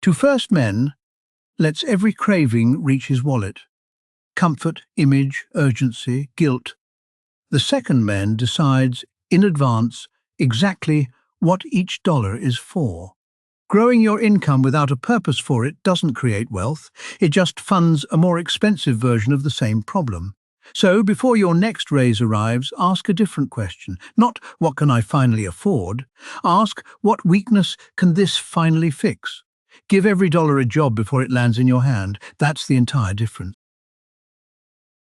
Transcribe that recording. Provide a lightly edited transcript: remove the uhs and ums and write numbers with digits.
To first men, lets every craving reach his wallet. Comfort, image, urgency, guilt. The second man decides, in advance, exactly what each dollar is for. Growing your income without a purpose for it doesn't create wealth, it just funds a more expensive version of the same problem. So, before your next raise arrives, ask a different question. Not, what can I finally afford? Ask, what weakness can this finally fix? Give every dollar a job before it lands in your hand. That's the entire difference.